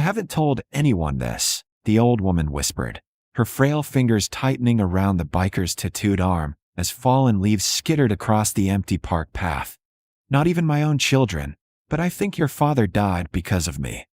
haven't told anyone this," the old woman whispered, her frail fingers tightening around the biker's tattooed arm as fallen leaves skittered across the empty park path. "Not even my own children, but I think your father died because of me."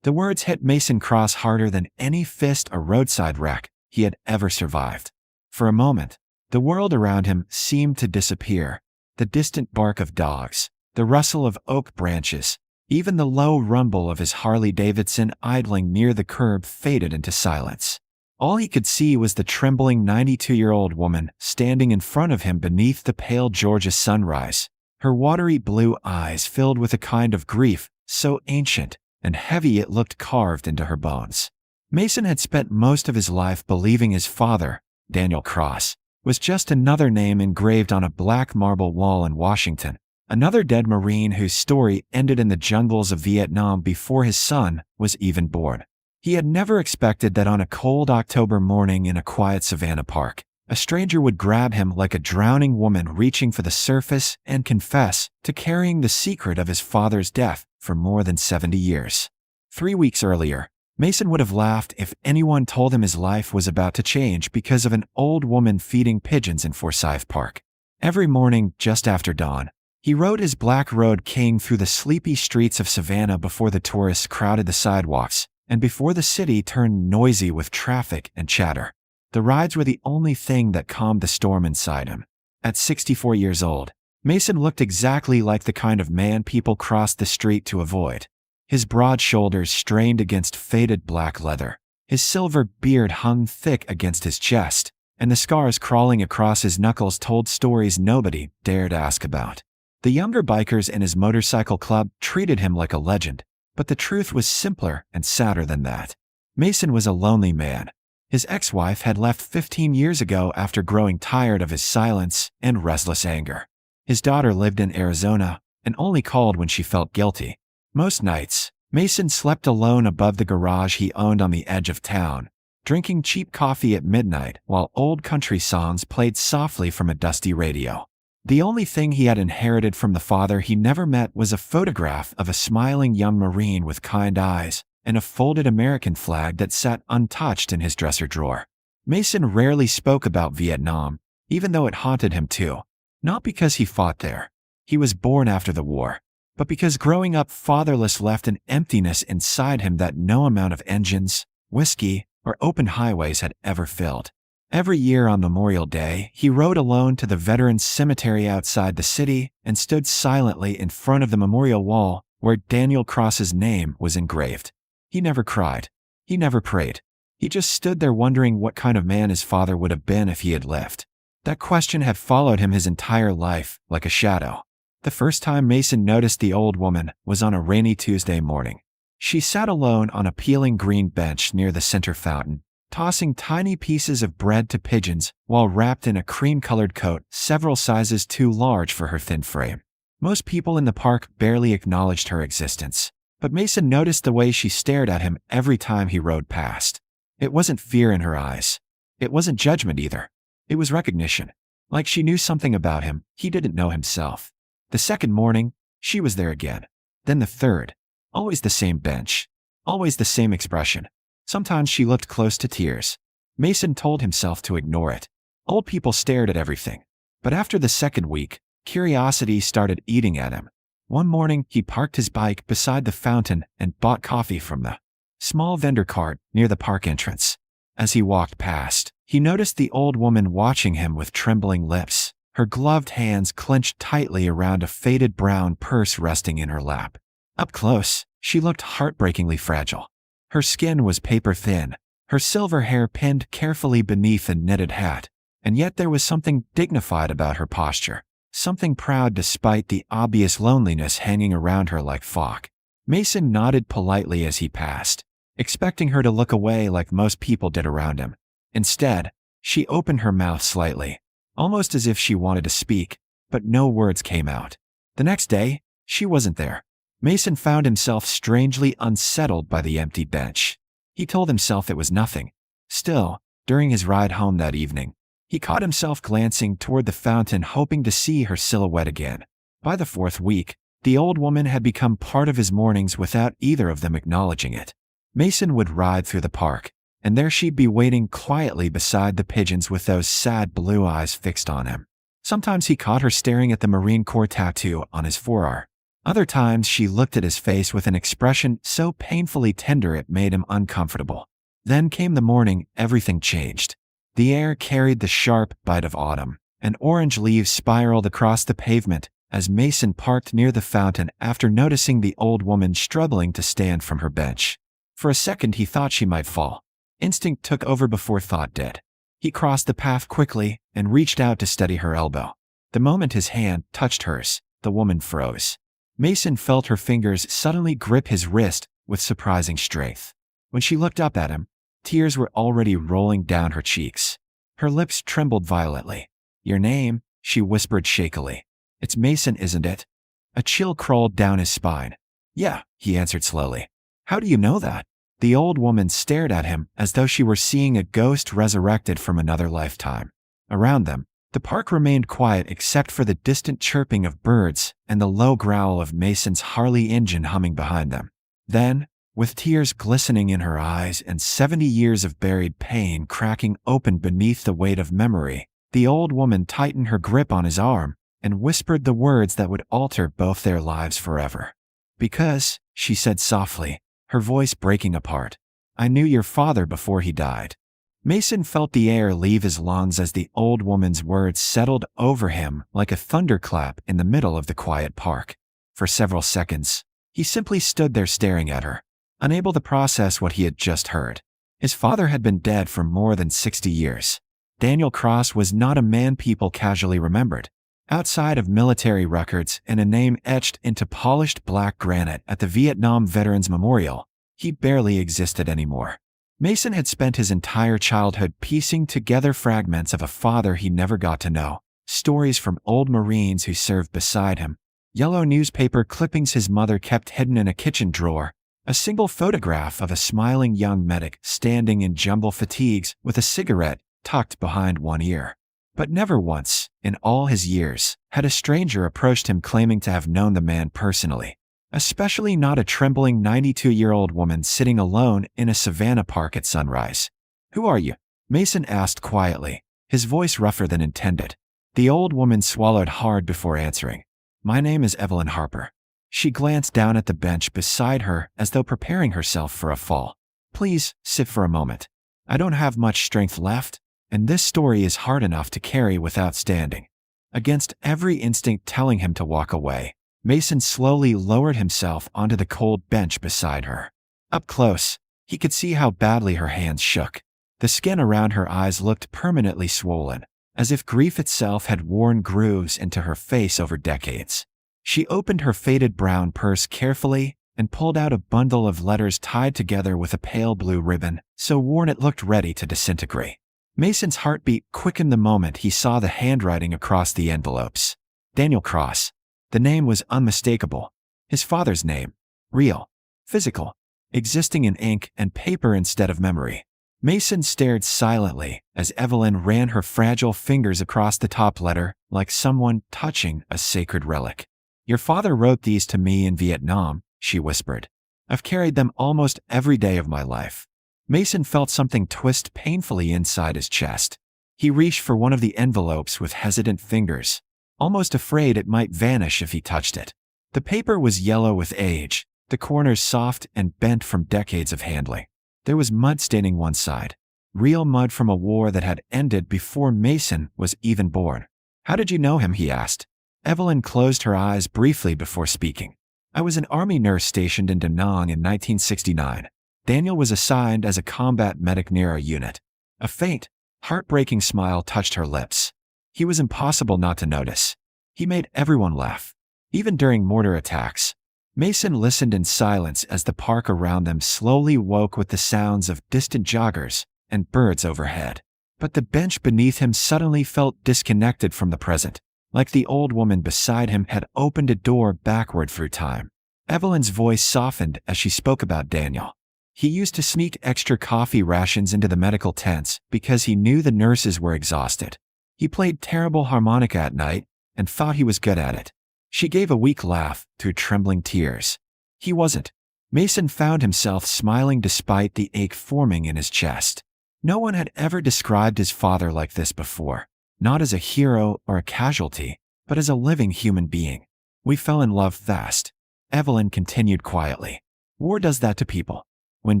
The words hit Mason Cross harder than any fist or roadside wreck he had ever survived. For a moment, the world around him seemed to disappear. The distant bark of dogs, the rustle of oak branches, even the low rumble of his Harley-Davidson idling near the curb faded into silence. All he could see was the trembling 92-year-old woman standing in front of him beneath the pale Georgia sunrise, her watery blue eyes filled with a kind of grief so ancient and heavy it looked carved into her bones. Mason had spent most of his life believing his father, Daniel Cross, was just another name engraved on a black marble wall in Washington, another dead Marine whose story ended in the jungles of Vietnam before his son was even born. He had never expected that on a cold October morning in a quiet Savannah park, a stranger would grab him like a drowning woman reaching for the surface and confess to carrying the secret of his father's death for more than 70 years. 3 weeks earlier, Mason would have laughed if anyone told him his life was about to change because of an old woman feeding pigeons in Forsyth Park. Every morning, just after dawn, he rode his black road king through the sleepy streets of Savannah before the tourists crowded the sidewalks and before the city turned noisy with traffic and chatter. The rides were the only thing that calmed the storm inside him. At 64 years old, Mason looked exactly like the kind of man people crossed the street to avoid. His broad shoulders strained against faded black leather, his silver beard hung thick against his chest, and the scars crawling across his knuckles told stories nobody dared ask about. The younger bikers in his motorcycle club treated him like a legend, but the truth was simpler and sadder than that. Mason was a lonely man. His ex-wife had left 15 years ago after growing tired of his silence and restless anger. His daughter lived in Arizona and only called when she felt guilty. Most nights, Mason slept alone above the garage he owned on the edge of town, drinking cheap coffee at midnight while old country songs played softly from a dusty radio. The only thing he had inherited from the father he never met was a photograph of a smiling young Marine with kind eyes and a folded American flag that sat untouched in his dresser drawer. Mason rarely spoke about Vietnam, even though it haunted him too. Not because he fought there. He was born after the war. But because growing up fatherless left an emptiness inside him that no amount of engines, whiskey, or open highways had ever filled. Every year on Memorial Day, he rode alone to the Veterans Cemetery outside the city and stood silently in front of the memorial wall where Daniel Cross's name was engraved. He never cried. He never prayed. He just stood there wondering what kind of man his father would have been if he had lived. That question had followed him his entire life, like a shadow. The first time Mason noticed the old woman was on a rainy Tuesday morning. She sat alone on a peeling green bench near the center fountain, tossing tiny pieces of bread to pigeons while wrapped in a cream-colored coat several sizes too large for her thin frame. Most people in the park barely acknowledged her existence, but Mason noticed the way she stared at him every time he rode past. It wasn't fear in her eyes. It wasn't judgment either. It was recognition. Like she knew something about him he didn't know himself. The second morning, she was there again. Then the third. Always the same bench. Always the same expression. Sometimes she looked close to tears. Mason told himself to ignore it. Old people stared at everything. But after the second week, curiosity started eating at him. One morning, he parked his bike beside the fountain and bought coffee from the small vendor cart near the park entrance. As he walked past, he noticed the old woman watching him with trembling lips, her gloved hands clenched tightly around a faded brown purse resting in her lap. Up close, she looked heartbreakingly fragile. Her skin was paper-thin, her silver hair pinned carefully beneath a knitted hat, and yet there was something dignified about her posture, something proud despite the obvious loneliness hanging around her like fog. Mason nodded politely as he passed, expecting her to look away like most people did around him. Instead, she opened her mouth slightly, almost as if she wanted to speak, but no words came out. The next day, she wasn't there. Mason found himself strangely unsettled by the empty bench. He told himself it was nothing. Still, during his ride home that evening, he caught himself glancing toward the fountain hoping to see her silhouette again. By the fourth week, the old woman had become part of his mornings without either of them acknowledging it. Mason would ride through the park, and there she'd be waiting quietly beside the pigeons with those sad blue eyes fixed on him. Sometimes he caught her staring at the Marine Corps tattoo on his forearm. Other times she looked at his face with an expression so painfully tender it made him uncomfortable. Then came the morning everything changed. The air carried the sharp bite of autumn, and orange leaves spiraled across the pavement as Mason parked near the fountain after noticing the old woman struggling to stand from her bench. For a second he thought she might fall. Instinct took over before thought did. He crossed the path quickly and reached out to steady her elbow. The moment his hand touched hers, the woman froze. Mason felt her fingers suddenly grip his wrist with surprising strength. When she looked up at him, tears were already rolling down her cheeks. Her lips trembled violently. "Your name," she whispered shakily. "It's Mason, isn't it?" A chill crawled down his spine. "Yeah," he answered slowly. "How do you know that?" The old woman stared at him as though she were seeing a ghost resurrected from another lifetime. Around them, the park remained quiet except for the distant chirping of birds and the low growl of Mason's Harley engine humming behind them. Then, with tears glistening in her eyes and 70 years of buried pain cracking open beneath the weight of memory, the old woman tightened her grip on his arm and whispered the words that would alter both their lives forever. "Because," she said softly, her voice breaking apart, "I knew your father before he died." Mason felt the air leave his lungs as the old woman's words settled over him like a thunderclap in the middle of the quiet park. For several seconds, he simply stood there staring at her, unable to process what he had just heard. His father had been dead for more than 60 years. Daniel Cross was not a man people casually remembered. Outside of military records and a name etched into polished black granite at the Vietnam Veterans Memorial, he barely existed anymore. Mason had spent his entire childhood piecing together fragments of a father he never got to know, stories from old Marines who served beside him, yellow newspaper clippings his mother kept hidden in a kitchen drawer, a single photograph of a smiling young medic standing in jumble fatigues with a cigarette tucked behind one ear. But never once, in all his years, had a stranger approached him claiming to have known the man personally. Especially not a trembling 92-year-old woman sitting alone in a Savannah park at sunrise. "Who are you?" Mason asked quietly, his voice rougher than intended. The old woman swallowed hard before answering. "My name is Evelyn Harper." She glanced down at the bench beside her as though preparing herself for a fall. "Please, sit for a moment. I don't have much strength left, and this story is hard enough to carry without standing." Against every instinct telling him to walk away, Mason slowly lowered himself onto the cold bench beside her. Up close, he could see how badly her hands shook. The skin around her eyes looked permanently swollen, as if grief itself had worn grooves into her face over decades. She opened her faded brown purse carefully and pulled out a bundle of letters tied together with a pale blue ribbon, so worn it looked ready to disintegrate. Mason's heartbeat quickened the moment he saw the handwriting across the envelopes. Daniel Cross. The name was unmistakable. His father's name. Real. Physical. Existing in ink and paper instead of memory. Mason stared silently as Evelyn ran her fragile fingers across the top letter like someone touching a sacred relic. "Your father wrote these to me in Vietnam," she whispered. "I've carried them almost every day of my life." Mason felt something twist painfully inside his chest. He reached for one of the envelopes with hesitant fingers, almost afraid it might vanish if he touched it. The paper was yellow with age, the corners soft and bent from decades of handling. There was mud staining one side, real mud from a war that had ended before Mason was even born. "How did you know him?" he asked. Evelyn closed her eyes briefly before speaking. "I was an army nurse stationed in Da Nang in 1969. Daniel was assigned as a combat medic near our unit." A faint, heartbreaking smile touched her lips. He was impossible not to notice. He made everyone laugh, even during mortar attacks. Mason listened in silence as the park around them slowly woke with the sounds of distant joggers and birds overhead. But the bench beneath him suddenly felt disconnected from the present, like the old woman beside him had opened a door backward through time. Evelyn's voice softened as she spoke about Daniel. "He used to sneak extra coffee rations into the medical tents because he knew the nurses were exhausted. He played terrible harmonica at night and thought he was good at it." She gave a weak laugh through trembling tears. "He wasn't." Mason found himself smiling despite the ache forming in his chest. No one had ever described his father like this before, not as a hero or a casualty, but as a living human being. We fell in love fast. Evelyn continued quietly. War does that to people. When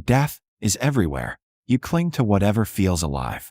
death is everywhere, you cling to whatever feels alive.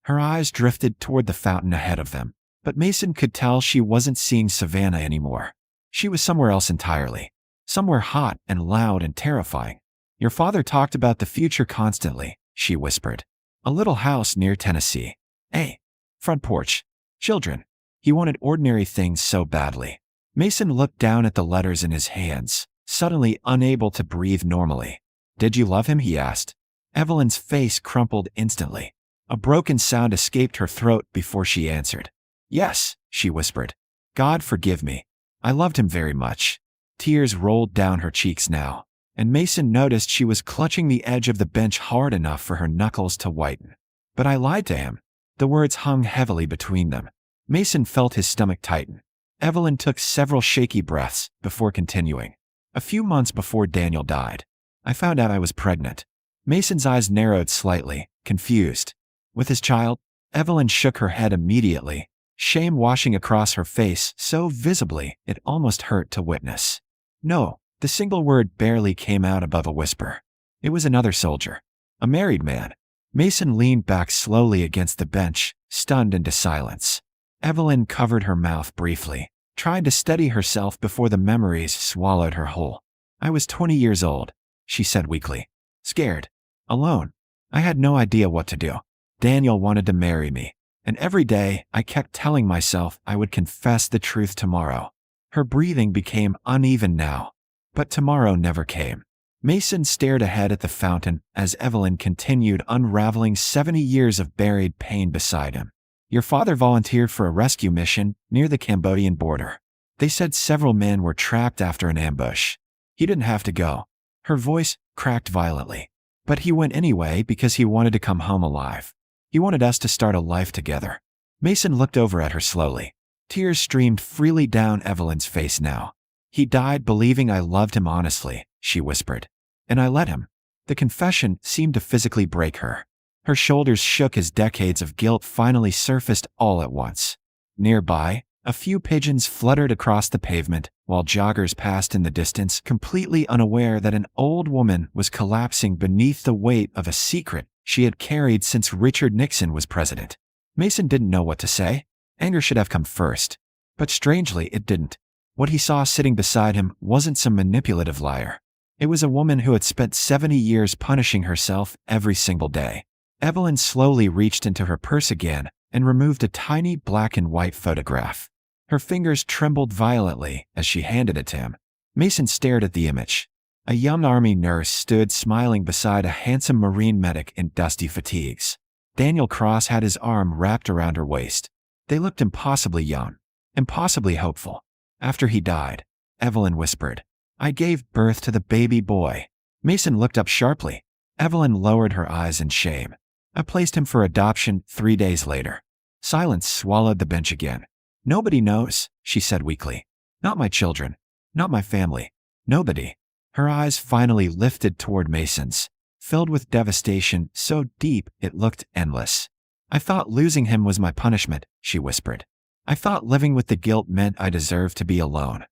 Her eyes drifted toward the fountain ahead of them, but Mason could tell she wasn't seeing Savannah anymore. She was somewhere else entirely. Somewhere hot and loud and terrifying. Your father talked about the future constantly, she whispered. A little house near Tennessee. A front porch. Children. He wanted ordinary things so badly. Mason looked down at the letters in his hands, suddenly unable to breathe normally. Did you love him? He asked. Evelyn's face crumpled instantly. A broken sound escaped her throat before she answered. Yes, she whispered. God forgive me. I loved him very much. Tears rolled down her cheeks now, and Mason noticed she was clutching the edge of the bench hard enough for her knuckles to whiten. But I lied to him. The words hung heavily between them. Mason felt his stomach tighten. Evelyn took several shaky breaths before continuing. A few months before Daniel died, I found out I was pregnant. Mason's eyes narrowed slightly, confused. With his child? Evelyn shook her head immediately, shame washing across her face so visibly it almost hurt to witness. No, the single word barely came out above a whisper. It was another soldier. A married man. Mason leaned back slowly against the bench, stunned into silence. Evelyn covered her mouth briefly, trying to steady herself before the memories swallowed her whole. I was 20 years old, she said weakly. Scared. Alone. I had no idea what to do. Daniel wanted to marry me, and every day I kept telling myself I would confess the truth tomorrow. Her breathing became uneven now, but tomorrow never came. Mason stared ahead at the fountain as Evelyn continued unraveling 70 years of buried pain beside him. Your father volunteered for a rescue mission near the Cambodian border. They said several men were trapped after an ambush. He didn't have to go. Her voice cracked violently. But he went anyway because he wanted to come home alive. He wanted us to start a life together. Mason looked over at her slowly. Tears streamed freely down Evelyn's face now. He died believing I loved him honestly, she whispered. And I let him. The confession seemed to physically break her. Her shoulders shook as decades of guilt finally surfaced all at once. Nearby, a few pigeons fluttered across the pavement while joggers passed in the distance, completely unaware that an old woman was collapsing beneath the weight of a secret she had carried since Richard Nixon was president. Mason didn't know what to say. Anger should have come first. But strangely, it didn't. What he saw sitting beside him wasn't some manipulative liar. It was a woman who had spent 70 years punishing herself every single day. Evelyn slowly reached into her purse again and removed a tiny black and white photograph. Her fingers trembled violently as she handed it to him. Mason stared at the image. A young army nurse stood smiling beside a handsome Marine medic in dusty fatigues. Daniel Cross had his arm wrapped around her waist. They looked impossibly young, impossibly hopeful. After he died, Evelyn whispered, I gave birth to the baby boy. Mason looked up sharply. Evelyn lowered her eyes in shame. I placed him for adoption 3 days later. Silence swallowed the bench again. Nobody knows, she said weakly. Not my children. Not my family. Nobody. Her eyes finally lifted toward Mason's, filled with devastation so deep it looked endless. I thought losing him was my punishment, she whispered. I thought living with the guilt meant I deserved to be alone.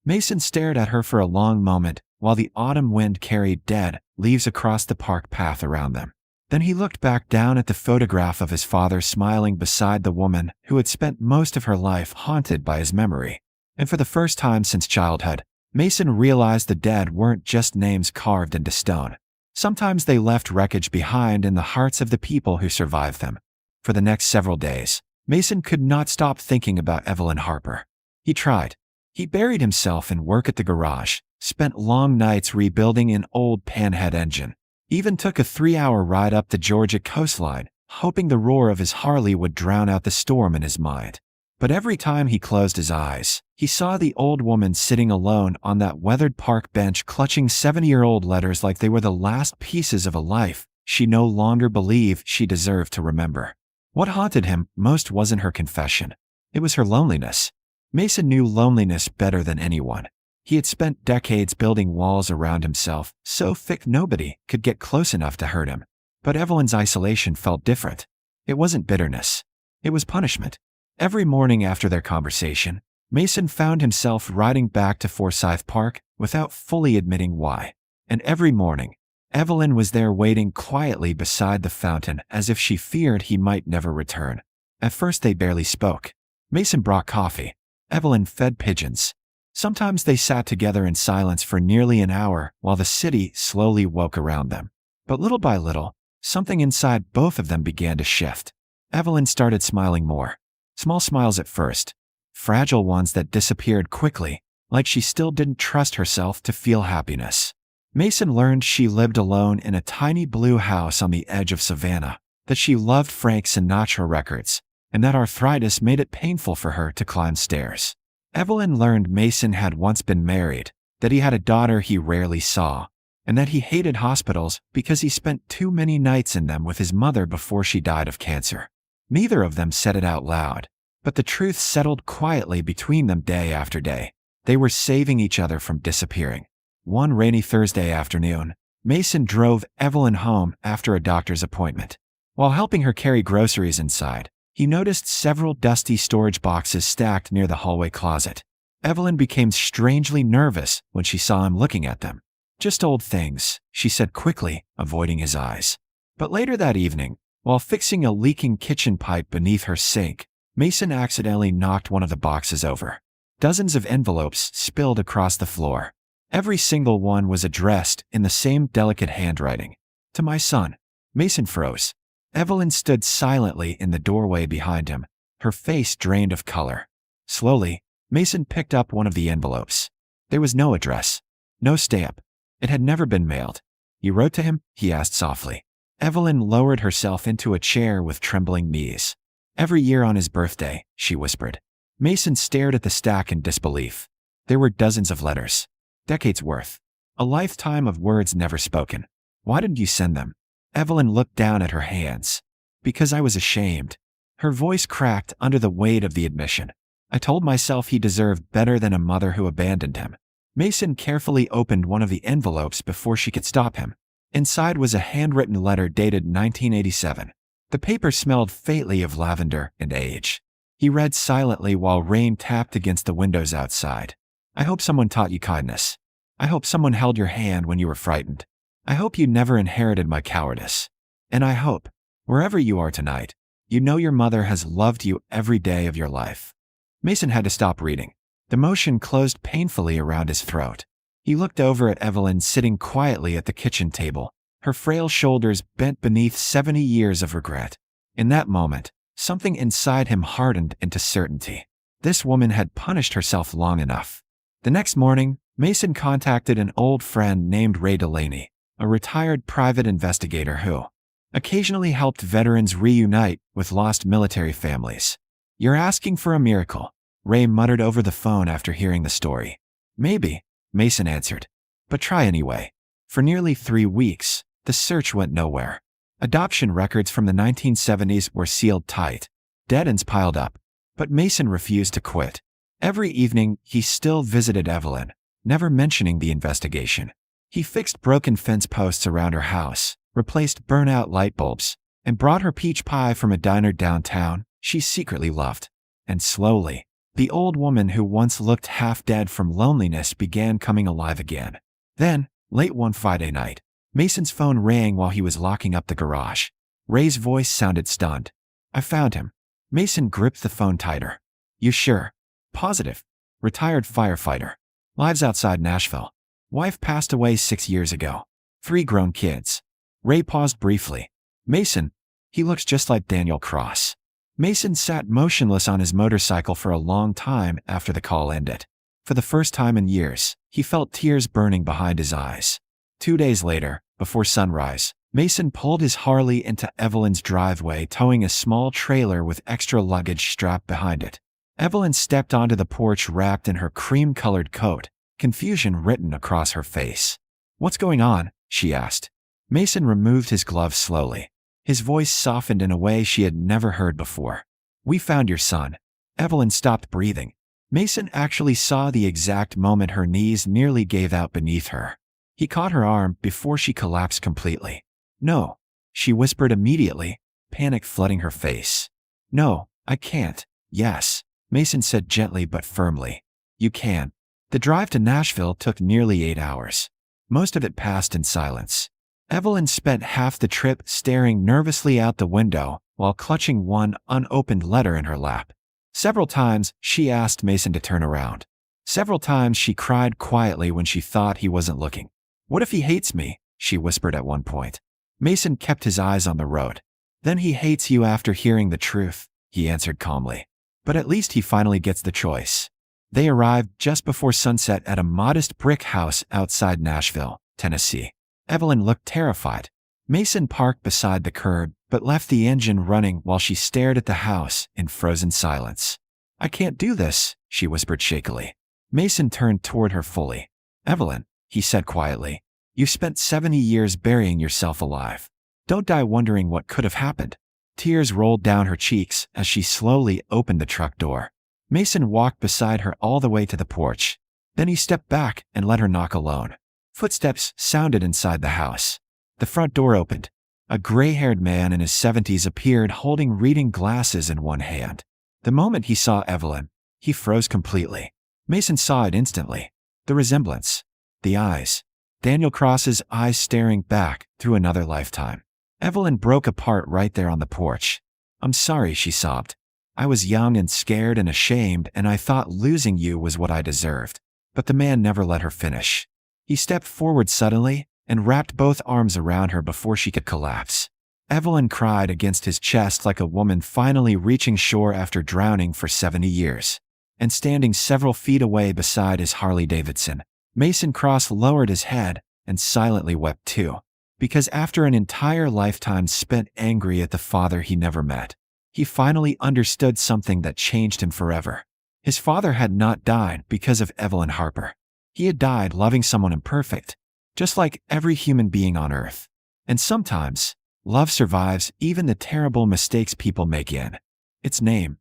Mason stared at her for a long moment while the autumn wind carried dead leaves across the park path around them. Then he looked back down at the photograph of his father smiling beside the woman who had spent most of her life haunted by his memory. And for the first time since childhood, Mason realized the dead weren't just names carved into stone. Sometimes they left wreckage behind in the hearts of the people who survived them. For the next several days, Mason could not stop thinking about Evelyn Harper. He tried. He buried himself in work at the garage, spent long nights rebuilding an old panhead engine, even took a 3-hour ride up the Georgia coastline, hoping the roar of his Harley would drown out the storm in his mind. But every time he closed his eyes, he saw the old woman sitting alone on that weathered park bench clutching 70-year-old letters like they were the last pieces of a life she no longer believed she deserved to remember. What haunted him most wasn't her confession. It was her loneliness. Mason knew loneliness better than anyone. He had spent decades building walls around himself, so thick nobody could get close enough to hurt him. But Evelyn's isolation felt different. It wasn't bitterness. It was punishment. Every morning after their conversation, Mason found himself riding back to Forsyth Park without fully admitting why. And every morning, Evelyn was there waiting quietly beside the fountain as if she feared he might never return. At first they barely spoke. Mason brought coffee. Evelyn fed pigeons. Sometimes they sat together in silence for nearly an hour while the city slowly woke around them. But little by little, something inside both of them began to shift. Evelyn started smiling more. Small smiles at first, fragile ones that disappeared quickly, like she still didn't trust herself to feel happiness. Mason learned she lived alone in a tiny blue house on the edge of Savannah, that she loved Frank Sinatra records, and that arthritis made it painful for her to climb stairs. Evelyn learned Mason had once been married, that he had a daughter he rarely saw, and that he hated hospitals because he spent too many nights in them with his mother before she died of cancer. Neither of them said it out loud, but the truth settled quietly between them day after day. They were saving each other from disappearing. One rainy Thursday afternoon, Mason drove Evelyn home after a doctor's appointment. While helping her carry groceries inside, he noticed several dusty storage boxes stacked near the hallway closet. Evelyn became strangely nervous when she saw him looking at them. "Just old things," she said quickly, avoiding his eyes. But later that evening, while fixing a leaking kitchen pipe beneath her sink, Mason accidentally knocked one of the boxes over. Dozens of envelopes spilled across the floor. Every single one was addressed in the same delicate handwriting. "To my son." Mason froze. Evelyn stood silently in the doorway behind him, her face drained of color. Slowly, Mason picked up one of the envelopes. There was no address, no stamp. It had never been mailed. "You wrote to him?" he asked softly. Evelyn lowered herself into a chair with trembling knees. "Every year on his birthday," she whispered. Mason stared at the stack in disbelief. There were dozens of letters. Decades worth. A lifetime of words never spoken. "Why didn't you send them?" Evelyn looked down at her hands. "Because I was ashamed." Her voice cracked under the weight of the admission. "I told myself he deserved better than a mother who abandoned him." Mason carefully opened one of the envelopes before she could stop him. Inside was a handwritten letter dated 1987. The paper smelled faintly of lavender and age. He read silently while rain tapped against the windows outside. "I hope someone taught you kindness. I hope someone held your hand when you were frightened. I hope you never inherited my cowardice. And I hope, wherever you are tonight, you know your mother has loved you every day of your life." Mason had to stop reading. The motion closed painfully around his throat. He looked over at Evelyn sitting quietly at the kitchen table, her frail shoulders bent beneath 70 years of regret. In that moment, something inside him hardened into certainty. This woman had punished herself long enough. The next morning, Mason contacted an old friend named Ray Delaney, a retired private investigator who occasionally helped veterans reunite with lost military families. "You're asking for a miracle," Ray muttered over the phone after hearing the story. "Maybe," Mason answered, "but try anyway." For nearly 3 weeks, the search went nowhere. Adoption records from the 1970s were sealed tight. Dead ends piled up. But Mason refused to quit. Every evening, he still visited Evelyn, never mentioning the investigation. He fixed broken fence posts around her house, replaced burnt-out light bulbs, and brought her peach pie from a diner downtown she secretly loved. And slowly, the old woman who once looked half dead from loneliness began coming alive again. Then, late one Friday night, Mason's phone rang while he was locking up the garage. Ray's voice sounded stunned. "I found him." Mason gripped the phone tighter. "You sure?" "Positive. Retired firefighter. Lives outside Nashville. Wife passed away 6 years ago. 3 grown kids." Ray paused briefly. "Mason, he looks just like Daniel Cross." Mason sat motionless on his motorcycle for a long time after the call ended. For the first time in years, he felt tears burning behind his eyes. 2 days later, before sunrise, Mason pulled his Harley into Evelyn's driveway, towing a small trailer with extra luggage strapped behind it. Evelyn stepped onto the porch wrapped in her cream-colored coat, confusion written across her face. "What's going on?" she asked. Mason removed his gloves slowly. His voice softened in a way she had never heard before. "We found your son." Evelyn stopped breathing. Mason actually saw the exact moment her knees nearly gave out beneath her. He caught her arm before she collapsed completely. "No," she whispered immediately, panic flooding her face. "No, I can't." "Yes," Mason said gently but firmly. "You can." The drive to Nashville took nearly 8 hours. Most of it passed in silence. Evelyn spent half the trip staring nervously out the window while clutching one unopened letter in her lap. Several times, she asked Mason to turn around. Several times, she cried quietly when she thought he wasn't looking. "What if he hates me?" she whispered at one point. Mason kept his eyes on the road. "Then he hates you after hearing the truth," he answered calmly. "But at least he finally gets the choice." They arrived just before sunset at a modest brick house outside Nashville, Tennessee. Evelyn looked terrified. Mason parked beside the curb but left the engine running while she stared at the house in frozen silence. "I can't do this," she whispered shakily. Mason turned toward her fully. "Evelyn," he said quietly, "you've spent 70 years burying yourself alive. Don't die wondering what could have happened." Tears rolled down her cheeks as she slowly opened the truck door. Mason walked beside her all the way to the porch. Then he stepped back and let her knock alone. Footsteps sounded inside the house. The front door opened. A gray-haired man in his 70s appeared holding reading glasses in one hand. The moment he saw Evelyn, he froze completely. Mason saw it instantly. The resemblance. The eyes. Daniel Cross's eyes staring back through another lifetime. Evelyn broke apart right there on the porch. "I'm sorry," she sobbed. "I was young and scared and ashamed, and I thought losing you was what I deserved." But the man never let her finish. He stepped forward suddenly and wrapped both arms around her before she could collapse. Evelyn cried against his chest like a woman finally reaching shore after drowning for 70 years. And standing several feet away beside his Harley-Davidson, Mason Cross lowered his head and silently wept too. Because after an entire lifetime spent angry at the father he never met, he finally understood something that changed him forever. His father had not died because of Evelyn Harper. He had died loving someone imperfect, just like every human being on earth. And sometimes, love survives even the terrible mistakes people make in its name.